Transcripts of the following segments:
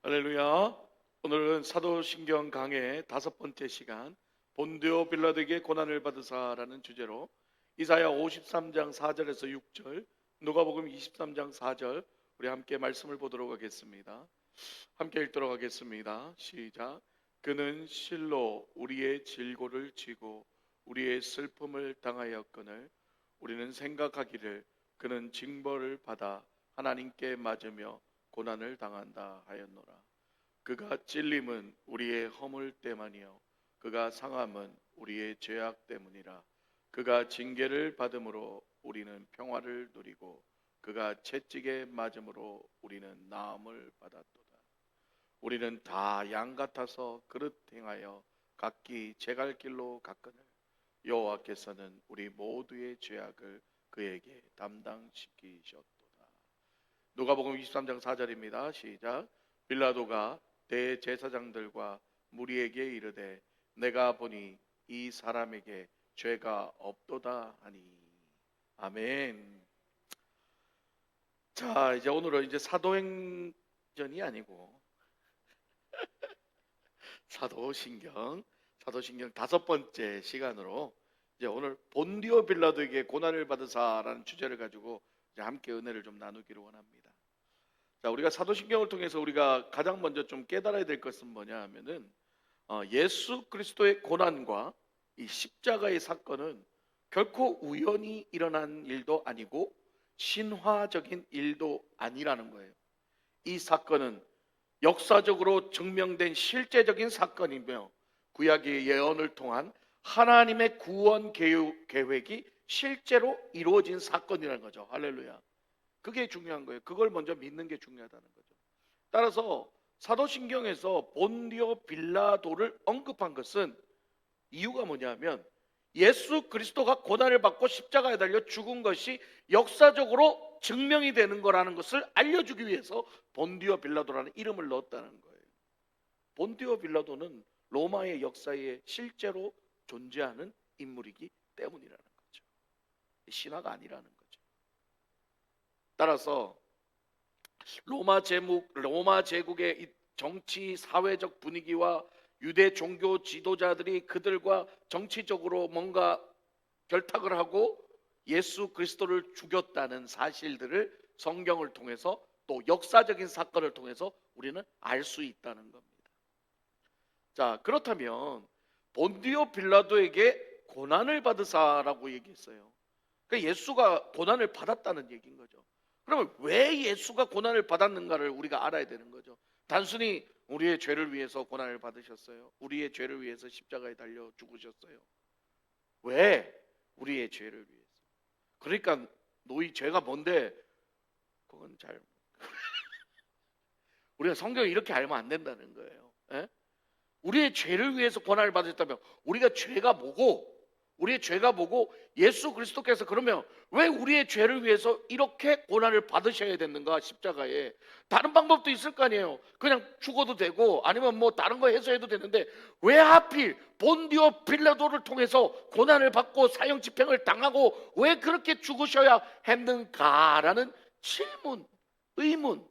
할렐루야. 오늘은 사도신경 강의 5번째 시간, 본디오 빌라도에게 고난을 받으사라는 주제로 이사야 53장 4절에서 6절, 누가복음 23장 4절 우리 함께 말씀을 보도록 하겠습니다. 함께 읽도록 하겠습니다. 시작. 그는 실로 우리의 질고를 지고 우리의 슬픔을 당하였거늘 우리는 생각하기를 그는 징벌을 받아 하나님께 맞으며 고난을 당한다 하였노라. 그가 찔림은 우리의 허물 때문이요 그가 상함은 우리의 죄악 때문이라. 그가 징계를 받음으로 우리는 평화를 누리고 그가 채찍에 맞음으로 우리는 나음을 받았도다. 우리는 다 양 같아서 그릇 행하여 각기 제갈 길로 갔거늘 여호와께서는 우리 모두의 죄악을 그에게 담당시키셨도다. 누가복음 23장 4절입니다. 시작. 빌라도가 대제사장들과 무리에게 이르되 내가 보니 이 사람에게 죄가 없도다 하니. 아멘. 자, 이제 오늘은 이제 사도행전이 아니고 사도신경 5번째 시간으로 이제 오늘 본디오 빌라도에게 고난을 받으사라는 주제를 가지고 이제 함께 은혜를 좀 나누기를 원합니다. 자, 우리가 사도신경을 통해서 우리가 가장 먼저 좀 깨달아야 될 것은 뭐냐 하면은 예수 그리스도의 고난과 이 십자가의 사건은 결코 우연히 일어난 일도 아니고 신화적인 일도 아니라는 거예요. 이 사건은 역사적으로 증명된 실제적인 사건이며 구약의 예언을 통한 하나님의 구원 계획이 실제로 이루어진 사건이라는 거죠. 할렐루야. 그게 중요한 거예요. 그걸 먼저 믿는 게 중요하다는 거죠. 따라서 사도신경에서 본디오 빌라도를 언급한 것은 이유가 뭐냐면 예수 그리스도가 고난을 받고 십자가에 달려 죽은 것이 역사적으로 증명이 되는 거라는 것을 알려주기 위해서 본디오 빌라도라는 이름을 넣었다는 거예요. 본디오 빌라도는 로마의 역사에 실제로 존재하는 인물이기 때문이라는 거죠. 신화가 아니라는 거죠. 따라서 로마 제국의 정치 사회적 분위기와 유대 종교 지도자들이 그들과 정치적으로 뭔가 결탁을 하고 예수 그리스도를 죽였다는 사실들을 성경을 통해서 또 역사적인 사건을 통해서 우리는 알 수 있다는 겁니다. 자, 그렇다면 본디오 빌라도에게 고난을 받으사라고 얘기했어요. 그러니까 예수가 고난을 받았다는 얘기인 거죠. 그러면 왜 예수가 고난을 받았는가를 우리가 알아야 되는 거죠. 단순히 우리의 죄를 위해서 고난을 받으셨어요. 우리의 죄를 위해서 십자가에 달려 죽으셨어요. 왜? 우리의 죄를 위해서. 그러니까 너희 죄가 뭔데? 그건 잘 우리가 성경을 이렇게 알면 안 된다는 거예요. 에? 우리의 죄를 위해서 고난을 받으셨다면 우리가 죄가 뭐고, 우리의 죄가 뭐고, 예수 그리스도께서 그러면 왜 우리의 죄를 위해서 이렇게 고난을 받으셔야 됐는가? 십자가에 다른 방법도 있을 거 아니에요. 그냥 죽어도 되고 아니면 뭐 다른 거 해서 해도 되는데 왜 하필 본디오 빌라도를 통해서 고난을 받고 사형 집행을 당하고 왜 그렇게 죽으셔야 했는가라는 질문, 의문,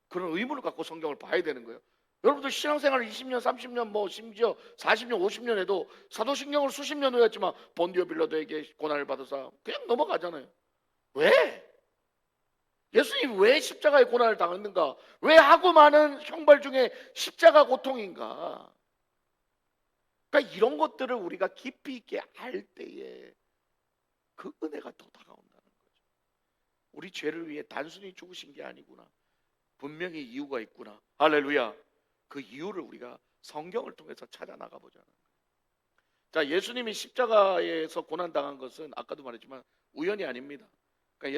그런 의문을 갖고 성경을 봐야 되는 거예요. 여러분들 신앙생활을 20년, 30년, 뭐 심지어 40년, 50년 해도 사도신경을 수십 년 외웠지만 본디오 빌라도에게 고난을 받아서 그냥 넘어가잖아요. 왜? 예수님 왜 십자가의 고난을 당했는가? 왜 하고 많은 형벌 중에 십자가 고통인가? 그러니까 이런 것들을 우리가 깊이 있게 알 때에 그 은혜가 더 다가온다는 거죠. 우리 죄를 위해 단순히 죽으신 게 아니구나. 분명히 이유가 있구나. 할렐루야. 그 이유를 우리가 성경을 통해서 찾아 나가 보자는 거예요. 자, 예수님이 십자가에서 고난 당한 것은 아까도 말했지만 우연이 아닙니다. 그러니까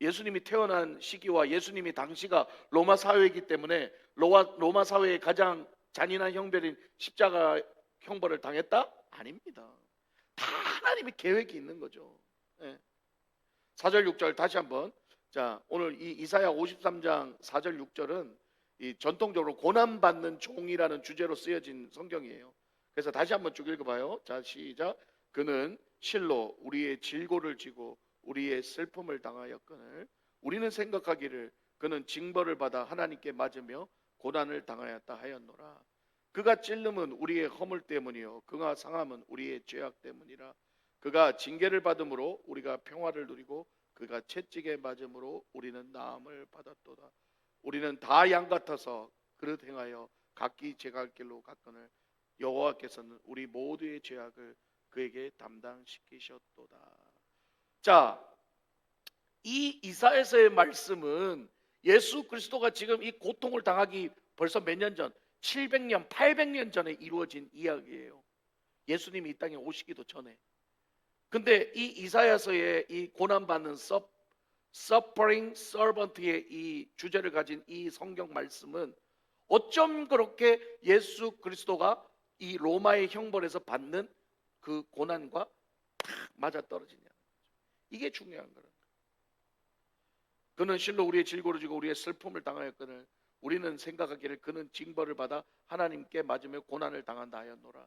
예수님이 태어난 시기와 예수님이 당시가 로마 사회이기 때문에 로마 사회의 가장 잔인한 형벌인 십자가 형벌을 당했다? 아닙니다. 다 하나님의 계획이 있는 거죠. 4절 6절 다시 한번. 자, 오늘 이 이사야 53장 4절 6절은 이 전통적으로 고난받는 종이라는 주제로 쓰여진 성경이에요. 그래서 다시 한번 쭉 읽어봐요. 자, 시작. 그는 실로 우리의 질고를 지고 우리의 슬픔을 당하였거늘 우리는 생각하기를 그는 징벌을 받아 하나님께 맞으며 고난을 당하였다 하였노라. 그가 찔림은 우리의 허물 때문이요 그가 상함은 우리의 죄악 때문이라. 그가 징계를 받음으로 우리가 평화를 누리고 그가 채찍에 맞음으로 우리는 나음을 받았도다. 우리는 다 양 같아서 그릇 행하여 각기 제갈 길로 갔거늘 여호와께서는 우리 모두의 죄악을 그에게 담당시키셨도다. 자, 이 이사야서의 말씀은 예수 그리스도가 지금 이 고통을 당하기 벌써 몇 년 전, 700년, 800년 전에 이루어진 이야기예요. 예수님이 이 땅에 오시기도 전에. 근데 이 이사야서의 이 고난받는 suffering servant의 이 주제를 가진 이 성경 말씀은 어쩜 그렇게 예수 그리스도가 이 로마의 형벌에서 받는 그 고난과 딱 맞아떨어지냐. 이게 중요한 거예요. 그는 실로 우리의 질고를 지고 우리의 슬픔을 당하였거늘 우리는 생각하기를 그는 징벌을 받아 하나님께 맞으며 고난을 당한다 하였노라.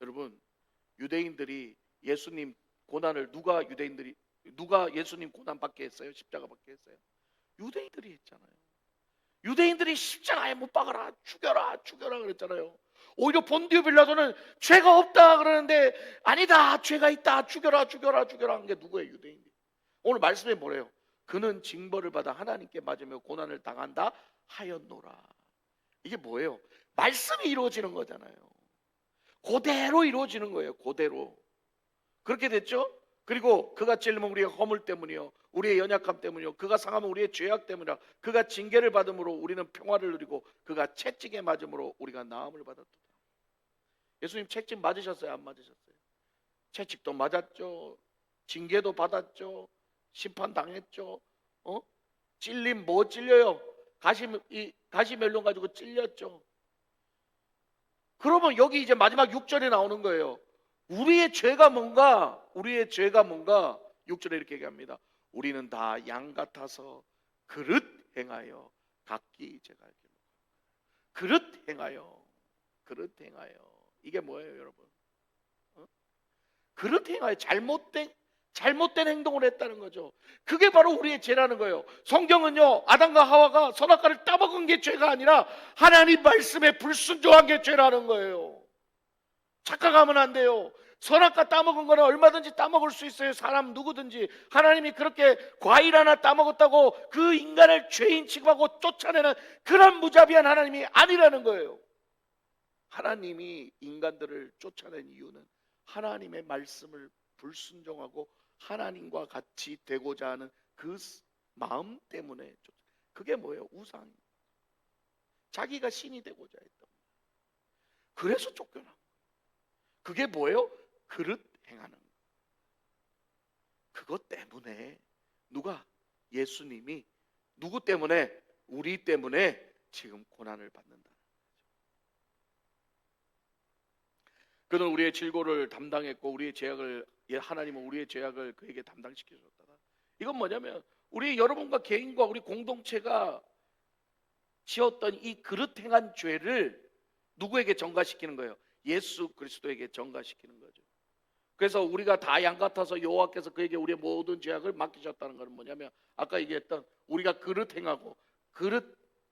여러분, 유대인들이 예수님 고난을 누가 예수님 고난 받게 했어요? 십자가 받게 했어요? 유대인들이 했잖아요. 유대인들이 십자가에 못 박아라, 죽여라 그랬잖아요. 오히려 본디오 빌라도는 죄가 없다 그러는데 아니다, 죄가 있다, 죽여라 한 게 누구예요? 유대인들. 오늘 말씀에 뭐래요? 그는 징벌을 받아 하나님께 맞으며 고난을 당한다 하였노라. 이게 뭐예요? 말씀이 이루어지는 거잖아요. 그대로 이루어지는 거예요. 그대로. 그렇게 됐죠? 그리고 그가 찔림은 우리의 허물 때문이요 우리의 연약함 때문이요 그가 상하면 우리의 죄악 때문이라. 그가 징계를 받음으로 우리는 평화를 누리고 그가 채찍에 맞음으로 우리가 나음을 받았도다. 예수님 채찍 맞으셨어요? 안 맞으셨어요? 채찍도 맞았죠. 징계도 받았죠. 심판 당했죠. 찔림 뭐 찔려요? 가시 멜론 가지고 찔렸죠. 그러면 여기 이제 마지막 6절에 나오는 거예요. 우리의 죄가 뭔가 6절에 이렇게 얘기합니다. 우리는 다 양 같아서 그릇 행하여 각기 제갈 길로. 그릇 행하여. 이게 뭐예요, 여러분? 그릇 행하여 잘못된 행동을 했다는 거죠. 그게 바로 우리의 죄라는 거예요. 성경은요, 아담과 하와가 선악과를 따먹은 게 죄가 아니라 하나님 말씀에 불순종한 게 죄라는 거예요. 착각하면 안 돼요. 선악과 따먹은 거는 얼마든지 따먹을 수 있어요. 사람 누구든지. 하나님이 그렇게 과일 하나 따먹었다고 그 인간을 죄인 취급하고 쫓아내는 그런 무자비한 하나님이 아니라는 거예요. 하나님이 인간들을 쫓아낸 이유는 하나님의 말씀을 불순종하고 하나님과 같이 되고자 하는 그 마음 때문에. 그게 뭐예요? 우상. 자기가 신이 되고자 했던 거예요. 그래서 쫓겨나. 그게 뭐예요? 그릇 행하는 거. 그것 때문에 예수님이 누구 때문에? 우리 때문에 지금 고난을 받는다. 그는 우리의 질고를 담당했고 하나님은 우리의 죄악을 그에게 담당시켜줬다. 이건 뭐냐면 여러분과 개인과 우리 공동체가 지었던 이 그릇 행한 죄를 누구에게 전가시키는 거예요? 예수 그리스도에게 전가시키는 거죠. 그래서 우리가 다 양 같아서 여호와께서 그에게 우리의 모든 죄악을 맡기셨다는 것은 뭐냐면 아까 얘기했던 우리가 그릇 행하고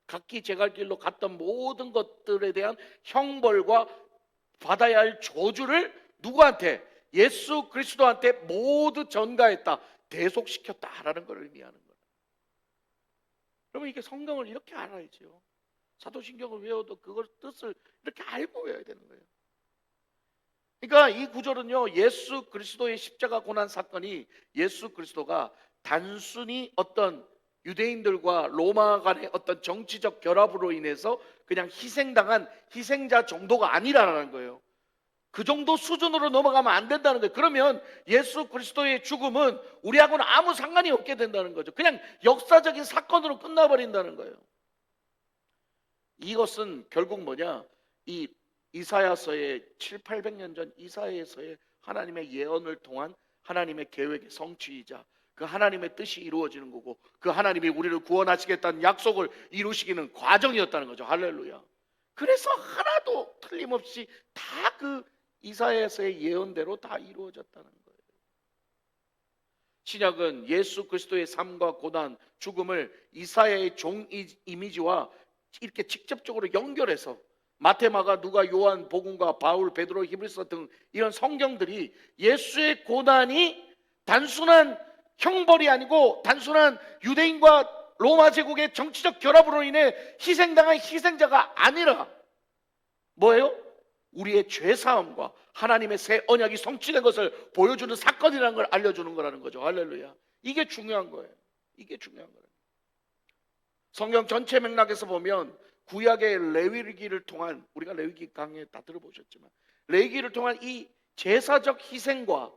각기 제갈 길로 갔던 모든 것들에 대한 형벌과 받아야 할 저주를 누구한테? 예수 그리스도한테 모두 전가했다, 대속시켰다라는 걸 의미하는 거예요. 그러면 이게 성경을 이렇게 알아야죠. 사도신경을 외워도 그걸 뜻을 이렇게 알고 외워야 되는 거예요. 그러니까 이 구절은요, 예수 그리스도의 십자가 고난 사건이 예수 그리스도가 단순히 어떤 유대인들과 로마 간의 어떤 정치적 결합으로 인해서 그냥 희생당한 희생자 정도가 아니라는 거예요. 그 정도 수준으로 넘어가면 안 된다는 거예요. 그러면 예수 그리스도의 죽음은 우리하고는 아무 상관이 없게 된다는 거죠. 그냥 역사적인 사건으로 끝나버린다는 거예요. 이것은 결국 뭐냐? 이 이사야서의 700~800년 전 이사야서의 하나님의 예언을 통한 하나님의 계획의 성취이자 그 하나님의 뜻이 이루어지는 거고 그 하나님이 우리를 구원하시겠다는 약속을 이루시기는 과정이었다는 거죠. 할렐루야. 그래서 하나도 틀림없이 다 그 이사야서의 예언대로 다 이루어졌다는 거예요. 신약은 예수 그리스도의 삶과 고난, 죽음을 이사야의 종 이미지와 이렇게 직접적으로 연결해서 마태, 마가, 누가, 요한, 복음과 바울, 베드로, 히브리서 등 이런 성경들이 예수의 고난이 단순한 형벌이 아니고 단순한 유대인과 로마 제국의 정치적 결합으로 인해 희생당한 희생자가 아니라 뭐예요? 우리의 죄사함과 하나님의 새 언약이 성취된 것을 보여주는 사건이라는 걸 알려주는 거라는 거죠. 할렐루야. 이게 중요한 거예요. 이게 중요한 거예요. 성경 전체 맥락에서 보면 구약의 레위기를 통한, 우리가 레위기 강의 다 들어보셨지만 레위기를 통한 이 제사적 희생과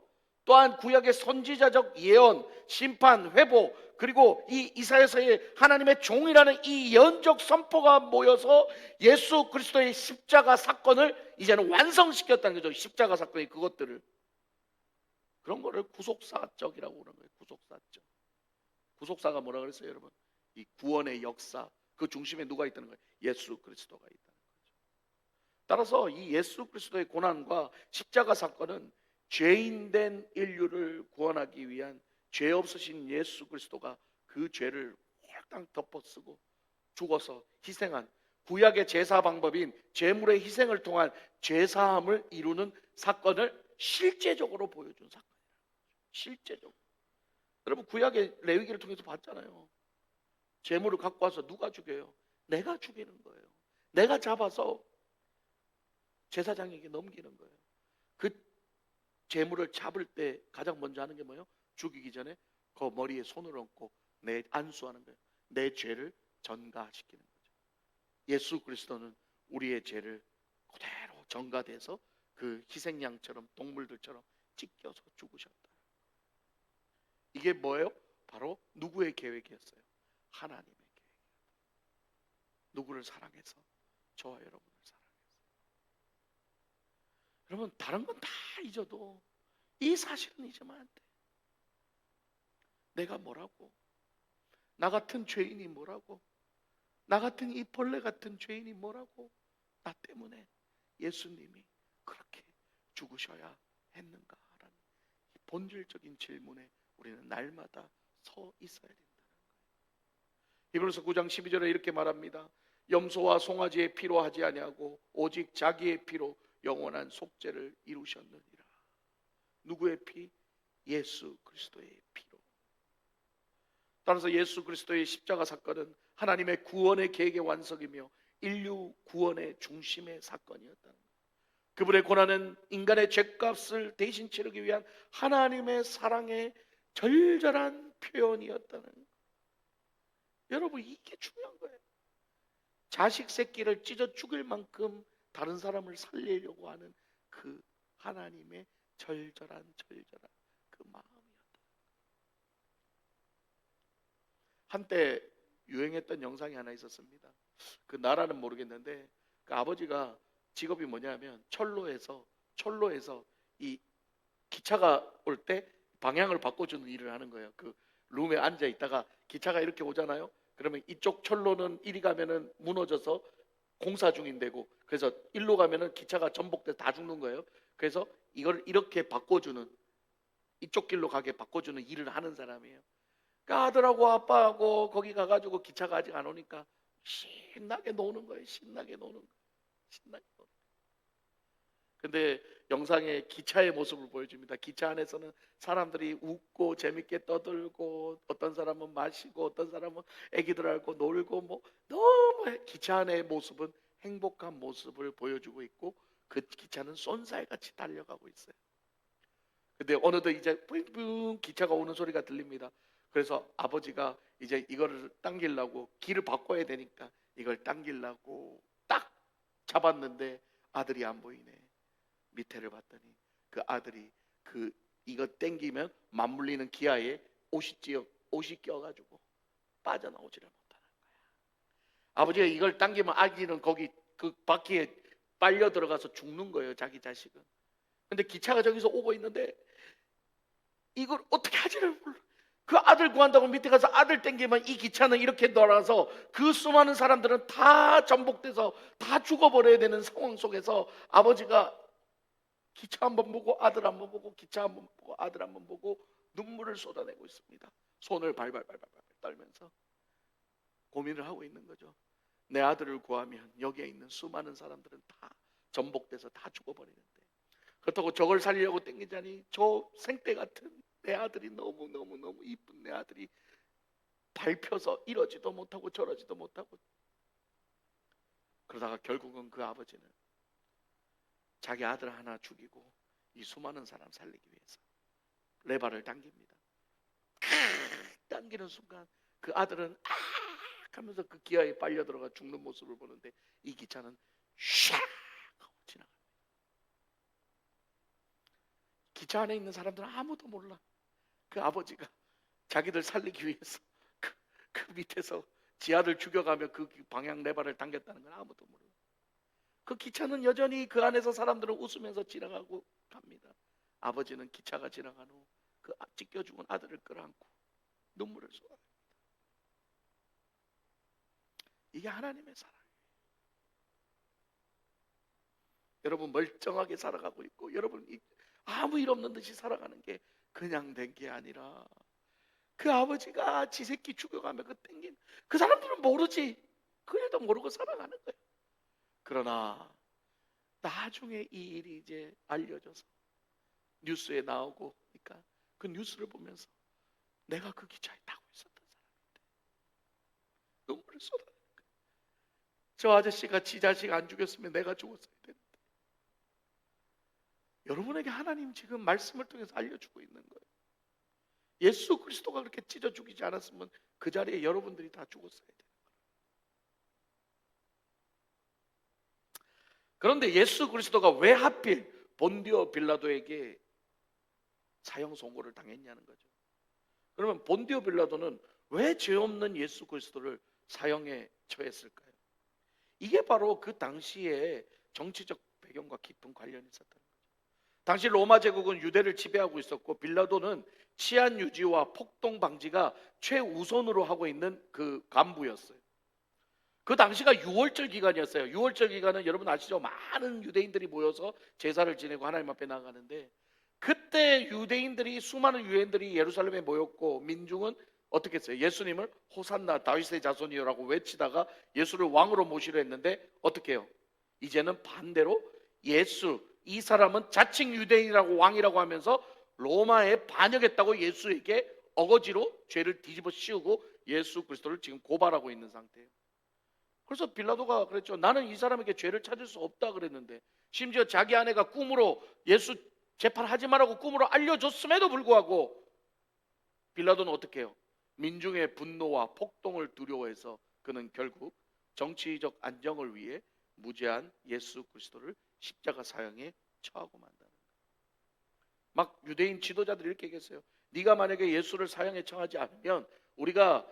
또한 구약의 선지자적 예언, 심판, 회복, 그리고 이 이사야서의 하나님의 종이라는 이 연적 선포가 모여서 예수 그리스도의 십자가 사건을 이제는 완성시켰다는 거죠. 십자가 사건의 그것들을. 그런 거를 구속사적이라고 그러는 거예요. 구속사적. 구속사가 뭐라 그랬어요, 여러분? 이 구원의 역사, 그 중심에 누가 있다는 거예요? 예수 그리스도가 있다는 거죠. 따라서 이 예수 그리스도의 고난과 십자가 사건은 죄인된 인류를 구원하기 위한 죄 없으신 예수 그리스도가 그 죄를 홀딱 덮어쓰고 죽어서 희생한 구약의 제사 방법인 제물의 희생을 통한 죄사함을 이루는 사건을 실제적으로 보여준 사건이에요. 실제적으로. 여러분 구약의 레위기를 통해서 봤잖아요. 제물을 갖고 와서 누가 죽여요? 내가 죽이는 거예요. 내가 잡아서 제사장에게 넘기는 거예요. 그 제물을 잡을 때 가장 먼저 하는 게 뭐예요? 죽이기 전에 그 머리에 손을 얹고 내 안수하는 거예요. 내 죄를 전가시키는 거죠. 예수 그리스도는 우리의 죄를 그대로 전가돼서 그 희생양처럼 동물들처럼 찢겨서 죽으셨다. 이게 뭐예요? 바로 누구의 계획이었어요? 하나님의 계획이었다. 누구를 사랑해서? 저와 여러분을 사랑해서. 여러분 다른 건 다 잊어도 이 사실은 잊으면 안 돼. 내가 뭐라고? 나 같은 죄인이 뭐라고? 나 같은 이 벌레 같은 죄인이 뭐라고? 나 때문에 예수님이 그렇게 죽으셔야 했는가라는 이 본질적인 질문에 우리는 날마다 서 있어야 된다는 거예요. 히브리서 9장 12절에 이렇게 말합니다. 염소와 송아지의 피로 하지 아니하고 오직 자기의 피로 영원한 속죄를 이루셨느니라. 누구의 피? 예수 그리스도의 피로. 따라서 예수 그리스도의 십자가 사건은 하나님의 구원의 계획의 완성이며 인류 구원의 중심의 사건이었다는 거예요. 그분의 고난은 인간의 죄값을 대신 치르기 위한 하나님의 사랑의 절절한 표현이었다는 거예요. 여러분 이게 중요한 거예요. 자식 새끼를 찢어 죽일 만큼 다른 사람을 살리려고 하는 그 하나님의 절절한 그 마음이었다. 한때 유행했던 영상이 하나 있었습니다. 그 나라는 모르겠는데 그 아버지가 직업이 뭐냐면 철로에서 이 기차가 올 때 방향을 바꿔주는 일을 하는 거예요. 그 룸에 앉아 있다가 기차가 이렇게 오잖아요. 그러면 이쪽 철로는 이리 가면은 무너져서 공사 중인데고, 그래서 일로 가면은 기차가 전복돼서 다 죽는 거예요. 그래서 이걸 이렇게 바꿔주는, 이쪽 길로 가게 바꿔주는 일을 하는 사람이에요. 그러니까 아들하고 아빠하고 거기 가가지고 기차가 아직 안 오니까 신나게 노는 거예요. 신나게 노는 거예요. 근데 영상에 기차의 모습을 보여줍니다. 기차 안에서는 사람들이 웃고 재밌게 떠들고, 어떤 사람은 마시고, 어떤 사람은 애기들하고 놀고, 뭐 너무 기차 안의 모습은 행복한 모습을 보여주고 있고, 그 기차는 쏜살같이 달려가고 있어요. 근데 어느덧 이제 뿡뿡 기차가 오는 소리가 들립니다. 그래서 아버지가 이제 이거를 당기려고 길을 바꿔야 되니까 이걸 당기려고 딱 잡았는데 아들이 안 보이네. 밑에를 봤더니 그 아들이 이거 당기면 맞물리는 기아에 옷이 껴가지고 빠져나오지를 못하는 거야. 아버지가 이걸 당기면 아기는 거기 그 바퀴에 빨려 들어가서 죽는 거예요. 자기 자식은. 근데 기차가 저기서 오고 있는데 이걸 어떻게 하지를 몰라. 그 아들 구한다고 밑에 가서 아들 땡기면 이 기차는 이렇게 돌아서 그 수많은 사람들은 다 전복돼서 다 죽어버려야 되는 상황 속에서 아버지가 기차 한번 보고 아들 한번 보고 기차 한번 보고 아들 한번 보고 눈물을 쏟아내고 있습니다. 손을 발발발발 떨면서 고민을 하고 있는 거죠. 내 아들을 구하면 여기에 있는 수많은 사람들은 다 전복돼서 다 죽어버리는데, 그렇다고 저걸 살리려고 땡기자니 저 생떼 같은 내 아들이 너무 이쁜 내 아들이 밟혀서 이러지도 못하고 저러지도 못하고, 그러다가 결국은 그 아버지는 자기 아들 하나 죽이고 이 수많은 사람 살리기 위해서 레바를 당깁니다. 당기는 순간 그 아들은 아 하면서 그 기아에 빨려 들어가 죽는 모습을 보는데, 이 기차는 샥 하고 지나갑니다. 기차 안에 있는 사람들은 아무도 몰라. 그 아버지가 자기들 살리기 위해서 그 밑에서 지 아들 죽여가며 그 방향 레바를 당겼다는 건 아무도 몰라. 그 기차는 여전히 그 안에서 사람들은 웃으면서 지나가고 갑니다. 아버지는 기차가 지나간 후 그 찢겨 죽은 아들을 끌어안고 눈물을 쏟아냅니다. 이게 하나님의 사랑이에요. 여러분 멀쩡하게 살아가고 있고, 여러분 아무 일 없는 듯이 살아가는 게 그냥 된 게 아니라, 그 아버지가 지 새끼 죽여가며 그 땡긴 그 사람들은 모르지. 그래도 모르고 살아가는 거예요. 그러나 나중에 이 일이 이제 알려져서 뉴스에 나오고, 그러니까 그 뉴스를 보면서 내가 그 기차에 타고 있었던 사람인데 눈물을 쏟아내는 거예요. 저 아저씨가 지 자식 안 죽였으면 내가 죽었어야 되는데. 여러분에게 하나님 지금 말씀을 통해서 알려주고 있는 거예요. 예수 그리스도가 그렇게 찢어 죽이지 않았으면 그 자리에 여러분들이 다 죽었어야 돼요. 그런데 예수 그리스도가 왜 하필 본디오 빌라도에게 사형 선고를 당했냐는 거죠. 그러면 본디오 빌라도는 왜 죄 없는 예수 그리스도를 사형에 처했을까요? 이게 바로 그 당시에 정치적 배경과 깊은 관련이 있었다는 거죠. 당시 로마 제국은 유대를 지배하고 있었고, 빌라도는 치안 유지와 폭동 방지가 최우선으로 하고 있는 그 간부였어요. 그 당시가 유월절 기간이었어요. 유월절 기간은 여러분 아시죠? 많은 유대인들이 모여서 제사를 지내고 하나님 앞에 나가는데, 그때 수많은 유대인들이 예루살렘에 모였고, 민중은 어떻게 했어요? 예수님을 호산나 다윗의 자손이요라고 외치다가 예수를 왕으로 모시려 했는데 어떻게 해요? 이제는 반대로 이 사람은 자칭 유대인이라고 왕이라고 하면서 로마에 반역했다고 예수에게 어거지로 죄를 뒤집어 씌우고 예수 그리스도를 지금 고발하고 있는 상태예요. 그래서 빌라도가 그랬죠. 나는 이 사람에게 죄를 찾을 수 없다 그랬는데, 심지어 자기 아내가 꿈으로 예수 재판하지 말라고 꿈으로 알려줬음에도 불구하고 빌라도는 어떻게 해요? 민중의 분노와 폭동을 두려워해서 그는 결국 정치적 안정을 위해 무죄한 예수 그리스도를 십자가 사형에 처하고 만다는 거예요. 막 유대인 지도자들이 이렇게 얘기했어요. 네가 만약에 예수를 사형에 처하지 않으면 우리가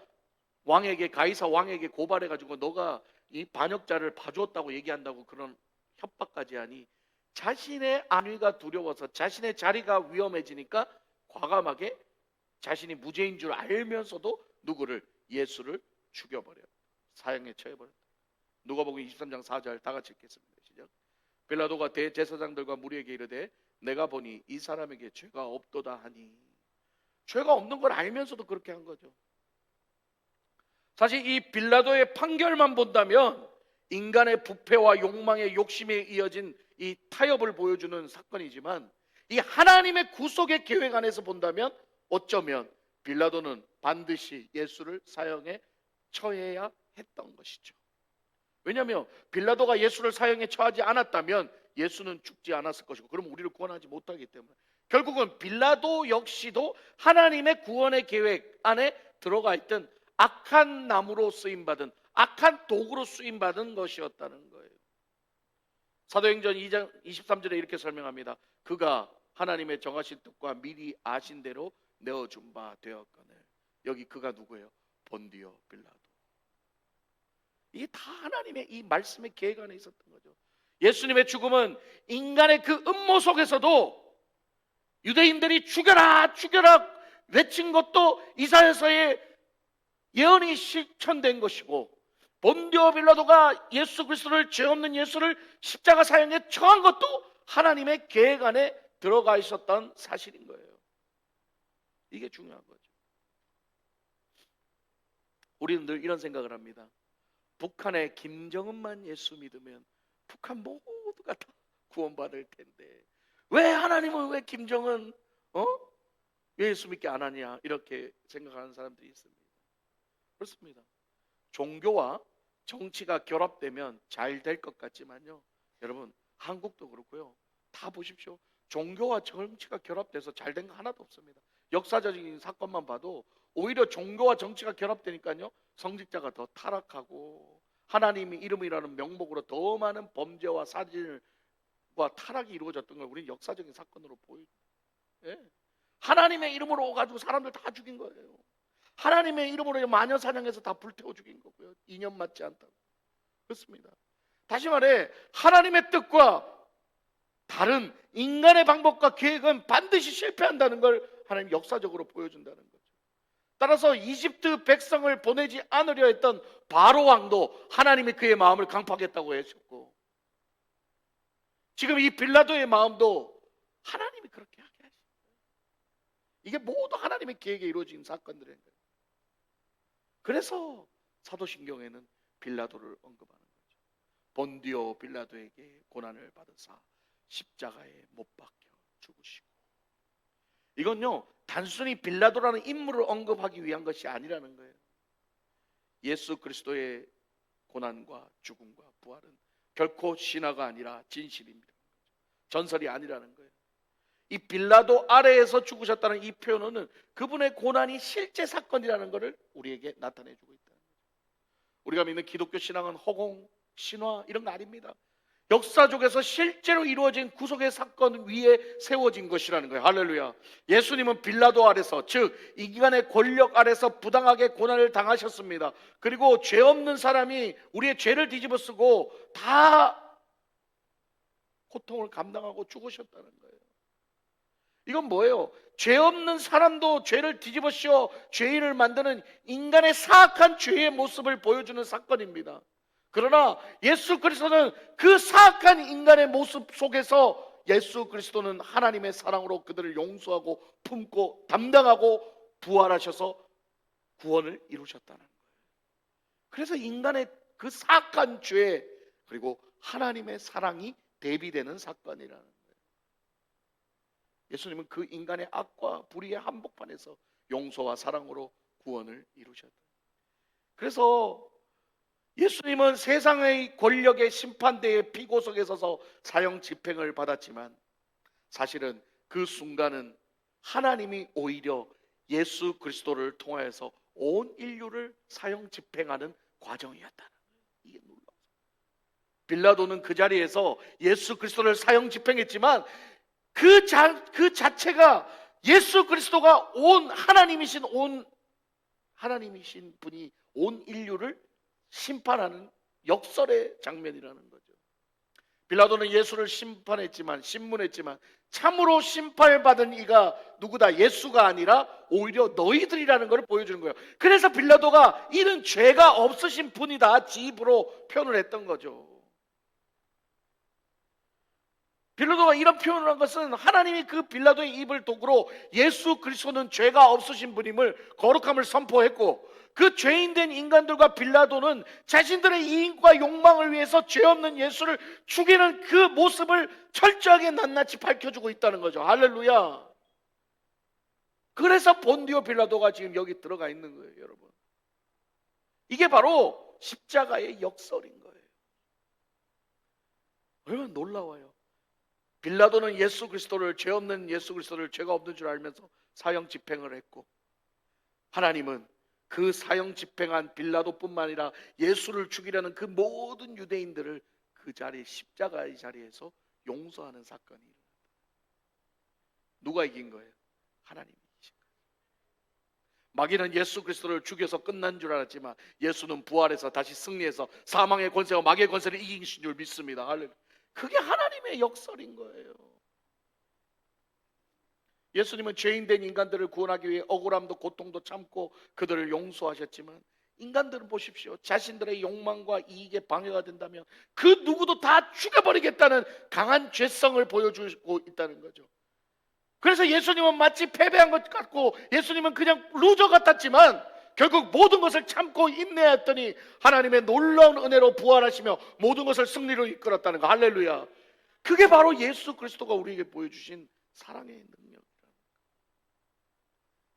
가이사 왕에게 고발해가지고 너가 이 반역자를 봐주었다고 얘기한다고 그런 협박까지 하니, 자신의 안위가 두려워서 자신의 자리가 위험해지니까 과감하게 자신이 무죄인 줄 알면서도 예수를 죽여버려요. 사형에 처해버렸다. 누가복음 23장 4절 다 같이 읽겠습니다. 시작. 빌라도가 대제사장들과 무리에게 이르되 내가 보니 이 사람에게 죄가 없도다 하니. 죄가 없는 걸 알면서도 그렇게 한 거죠. 사실 이 빌라도의 판결만 본다면 인간의 부패와 욕망의 욕심에 이어진 이 타협을 보여주는 사건이지만, 이 하나님의 구속의 계획 안에서 본다면 어쩌면 빌라도는 반드시 예수를 사형에 처해야 했던 것이죠. 왜냐하면 빌라도가 예수를 사형에 처하지 않았다면 예수는 죽지 않았을 것이고, 그럼 우리를 구원하지 못하기 때문에 결국은 빌라도 역시도 하나님의 구원의 계획 안에 들어가 있던 악한 나무로 쓰임받은, 악한 도구로 쓰임받은 것이었다는 거예요. 사도행전 2장 23절에 이렇게 설명합니다. 그가 하나님의 정하신 뜻과 미리 아신 대로 내어준 바 되었거늘. 여기 그가 누구예요? 본디오 빌라도. 이게 다 하나님의 이 말씀의 계획 안에 있었던 거죠. 예수님의 죽음은 인간의 그 음모 속에서도 유대인들이 죽여라 죽여라 외친 것도 이사야서의 예언이 실천된 것이고, 본디오 빌라도가 예수 그리스도를, 죄 없는 예수를 십자가 사형에 처한 것도 하나님의 계획 안에 들어가 있었던 사실인 거예요. 이게 중요한 거죠. 우리는 늘 이런 생각을 합니다. 북한의 김정은만 예수 믿으면 북한 모두가 다 구원받을 텐데 왜 하나님은 왜 김정은 왜 예수 믿게 안 하냐 이렇게 생각하는 사람들이 있습니다. 그렇습니다. 종교와 정치가 결합되면 잘 될 것 같지만요, 여러분 한국도 그렇고요. 다 보십시오. 종교와 정치가 결합돼서 잘 된 거 하나도 없습니다. 역사적인 사건만 봐도 오히려 종교와 정치가 결합되니까요, 성직자가 더 타락하고 하나님의 이름이라는 명목으로 더 많은 범죄와 사진과 타락이 이루어졌던 걸 우리는 역사적인 사건으로 보여요. 예. 하나님의 이름으로 가지고 사람들 다 죽인 거예요. 하나님의 이름으로 마녀 사냥해서 다 불태워 죽인 거고요. 이념 맞지 않다고. 그렇습니다. 다시 말해 하나님의 뜻과 다른 인간의 방법과 계획은 반드시 실패한다는 걸 하나님 역사적으로 보여준다는 거죠. 따라서 이집트 백성을 보내지 않으려 했던 바로 왕도 하나님이 그의 마음을 강팍했다고 했었고, 지금 이 빌라도의 마음도 하나님이 그렇게 하게 하신 거예요. 이게 모두 하나님의 계획에 이루어진 사건들인 거예요. 그래서 사도신경에는 빌라도를 언급하는 거죠. 본디오 빌라도에게 고난을 받으사 십자가에 못 박혀 죽으시고. 이건요 단순히 빌라도라는 인물을 언급하기 위한 것이 아니라는 거예요. 예수 그리스도의 고난과 죽음과 부활은 결코 신화가 아니라 진실입니다. 전설이 아니라는 거예요. 이 빌라도 아래에서 죽으셨다는 이 표현은 그분의 고난이 실제 사건이라는 것을 우리에게 나타내주고 있다는 거죠. 우리가 믿는 기독교 신앙은 허공, 신화 이런 거 아닙니다. 역사적에서 실제로 이루어진 구속의 사건 위에 세워진 것이라는 거예요. 할렐루야. 예수님은 빌라도 아래서, 즉 인간의 권력 아래서 부당하게 고난을 당하셨습니다. 그리고 죄 없는 사람이 우리의 죄를 뒤집어쓰고 다 고통을 감당하고 죽으셨다는 거예요. 이건 뭐예요? 죄 없는 사람도 죄를 뒤집어씌워 죄인을 만드는 인간의 사악한 죄의 모습을 보여주는 사건입니다. 그러나 예수 그리스도는 그 사악한 인간의 모습 속에서 예수 그리스도는 하나님의 사랑으로 그들을 용서하고 품고 담당하고 부활하셔서 구원을 이루셨다는 거예요. 그래서 인간의 그 사악한 죄 그리고 하나님의 사랑이 대비되는 사건이라는 거예요. 예수님은 그 인간의 악과 불의의 한복판에서 용서와 사랑으로 구원을 이루셨다. 그래서 예수님은 세상의 권력의 심판대의 피고석에 서서 사형 집행을 받았지만 사실은 그 순간은 하나님이 오히려 예수 그리스도를 통하여서 온 인류를 사형 집행하는 과정이었다는 거예요. 이게 놀라워요. 빌라도는 그 자리에서 예수 그리스도를 사형 집행했지만 그 자체가 예수 그리스도가 온 하나님이신 분이 온 인류를 심판하는 역설의 장면이라는 거죠. 빌라도는 예수를 신문했지만 참으로 심판을 받은 이가 누구다? 예수가 아니라 오히려 너희들이라는 것을 보여주는 거예요. 그래서 빌라도가 이는 죄가 없으신 분이다 지 입으로 표현을 했던 거죠. 빌라도가 이런 표현을 한 것은 하나님이 그 빌라도의 입을 도구로 예수 그리스도는 죄가 없으신 분임을 거룩함을 선포했고, 그 죄인된 인간들과 빌라도는 자신들의 이익과 욕망을 위해서 죄 없는 예수를 죽이는 그 모습을 철저하게 낱낱이 밝혀주고 있다는 거죠. 할렐루야. 그래서 본디오 빌라도가 지금 여기 들어가 있는 거예요, 여러분. 이게 바로 십자가의 역설인 거예요. 얼마나 놀라워요. 빌라도는 예수 그리스도를, 죄 없는 예수 그리스도를 죄가 없는 줄 알면서 사형 집행을 했고, 하나님은 그 사형 집행한 빌라도뿐만 아니라 예수를 죽이려는 그 모든 유대인들을 그 자리, 십자가의 자리에서 용서하는 사건이 일어났다. 누가 이긴 거예요? 하나님이 이긴 거예요. 마귀는 예수 그리스도를 죽여서 끝난 줄 알았지만 예수는 부활해서 다시 승리해서 사망의 권세와 마귀의 권세를 이기신 줄 믿습니다. 할렐루야. 그게 하나님의 역설인 거예요. 예수님은 죄인된 인간들을 구원하기 위해 억울함도 고통도 참고 그들을 용서하셨지만, 인간들은 보십시오. 자신들의 욕망과 이익에 방해가 된다면 그 누구도 다 죽여버리겠다는 강한 죄성을 보여주고 있다는 거죠. 그래서 예수님은 마치 패배한 것 같고 예수님은 그냥 루저 같았지만 결국 모든 것을 참고 인내했더니 하나님의 놀라운 은혜로 부활하시며 모든 것을 승리로 이끌었다는 거. 할렐루야. 그게 바로 예수 그리스도가 우리에게 보여주신 사랑의 능력이라는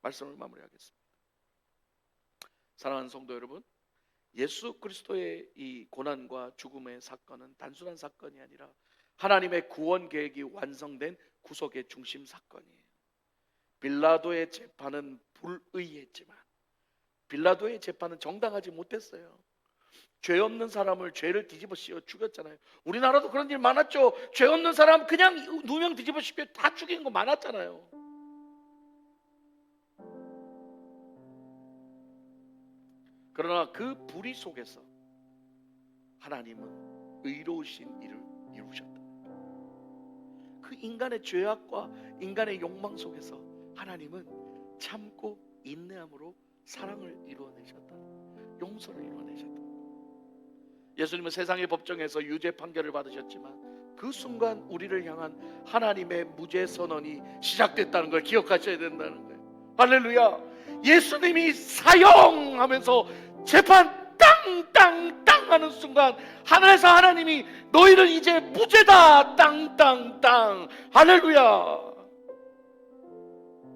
말씀을 마무리하겠습니다. 사랑하는 성도 여러분, 예수 그리스도의 이 고난과 죽음의 사건은 단순한 사건이 아니라 하나님의 구원 계획이 완성된 구속의 중심 사건이에요. 빌라도의 재판은 불의했지만 빌라도의 재판은 정당하지 못했어요. 죄 없는 사람을 죄를 뒤집어 씌워 죽였잖아요. 우리나라도 그런 일 많았죠. 죄 없는 사람 그냥 누명 뒤집어 씌워 다 죽이는 거 많았잖아요. 그러나 그 불의 속에서 하나님은 의로우신 일을 이루셨다. 그 인간의 죄악과 인간의 욕망 속에서 하나님은 참고 인내함으로 사랑을 이루어내셨다. 용서를 이루어내셨다. 예수님은 세상의 법정에서 유죄 판결을 받으셨지만 그 순간 우리를 향한 하나님의 무죄 선언이 시작됐다는 걸 기억하셔야 된다는 거예요. 할렐루야. 예수님이 사형하면서 재판 땅땅땅 하는 순간 하늘에서 하나님이 너희는 이제 무죄다 땅땅땅. 할렐루야.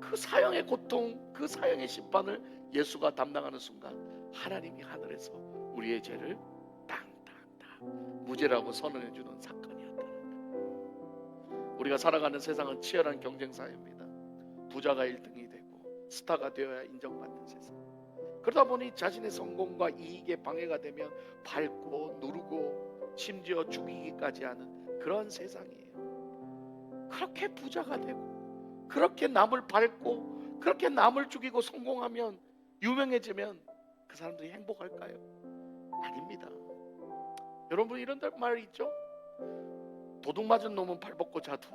그 사형의 고통, 그 사형의 심판을 예수가 담당하는 순간 하나님이 하늘에서 우리의 죄를 땅땅땅 무죄라고 선언해 주는 사건이었다는 거예요. 우리가 살아가는 세상은 치열한 경쟁 사회입니다. 부자가 1등이 되고 스타가 되어야 인정받는 세상. 그러다 보니 자신의 성공과 이익에 방해가 되면 밟고 누르고 심지어 죽이기까지 하는 그런 세상이에요. 그렇게 부자가 되고 그렇게 남을 밟고 그렇게 남을 죽이고 성공하면 유명해지면 그 사람들이 행복할까요? 아닙니다. 여러분 이런 말 있죠? 도둑 맞은 놈은 발 뻗고 자도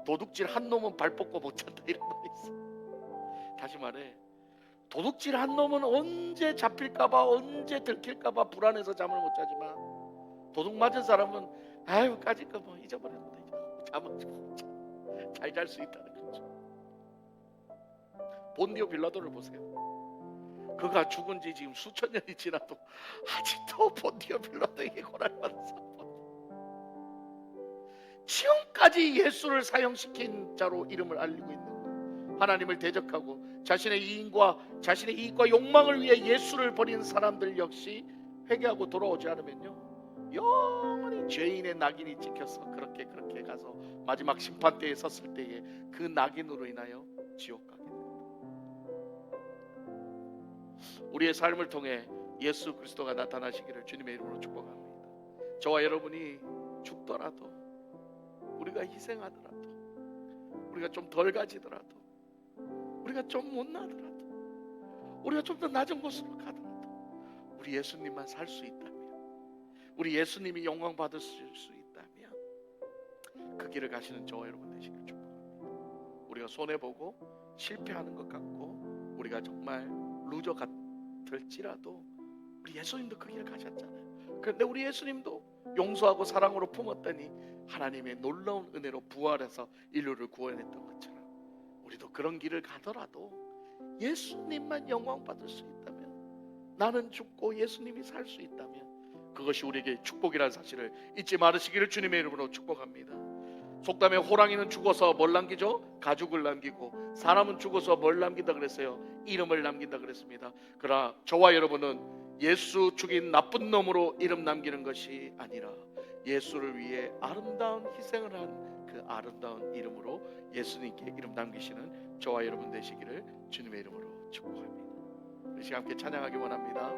도둑질 한 놈은 발 뻗고 못 잔다, 이런 말이 있어. 다시 말해, 도둑질 한 놈은 언제 잡힐까봐 언제 들킬까봐 불안해서 잠을 못 자지만 도둑 맞은 사람은 아유 까짓 거 뭐 잊어버렸는데 잠을 잘 잘 수 있다는 거죠. 본디오 빌라도를 보세요. 그가 죽은 지 지금 수천 년이 지나도 아직도 본디오 빌라도에게 고난받았어. 지금까지 예수를 사형시킨 자로 이름을 알리고 있는 거예요. 하나님을 대적하고 자신의 이익과 욕망을 위해 예수를 버린 사람들 역시 회개하고 돌아오지 않으면요 영원히 죄인의 낙인이 찍혀서 그렇게 가서 마지막 심판대에 섰을 때에 그 낙인으로 인하여 지옥 가게 됩니다. 우리의 삶을 통해 예수 그리스도가 나타나시기를 주님의 이름으로 축복합니다. 저와 여러분이 죽더라도, 우리가 희생하더라도, 우리가 좀 덜 가지더라도, 우리가 좀 못나더라도, 우리가 좀 더 낮은 곳으로 가더라도 우리 예수님만 살 수 있다면, 우리 예수님이 영광 받을 수 있다면 그 길을 가시는 저와 여러분 되시길 축복합니다. 우리가 손해보고 실패하는 것 같고 우리가 정말 루저 같을지라도 우리 예수님도 그 길을 가셨잖아요. 그런데 우리 예수님도 용서하고 사랑으로 품었더니 하나님의 놀라운 은혜로 부활해서 인류를 구원했던 것처럼 우리도 그런 길을 가더라도 예수님만 영광 받을 수 있다면, 나는 죽고 예수님이 살 수 있다면 그것이 우리에게 축복이라는 사실을 잊지 말으시기를 주님의 이름으로 축복합니다. 속담에 호랑이는 죽어서 뭘 남기죠? 가죽을 남기고, 사람은 죽어서 뭘 남긴다 그랬어요? 이름을 남긴다 그랬습니다. 그러나 저와 여러분은 예수 죽인 나쁜 놈으로 이름 남기는 것이 아니라 예수를 위해 아름다운 희생을 한 그 아름다운 이름으로 예수님께 이름 남기시는 저와 여러분 되시기를 주님의 이름으로 축복합니다. 우리 시간 함께 찬양하기 원합니다.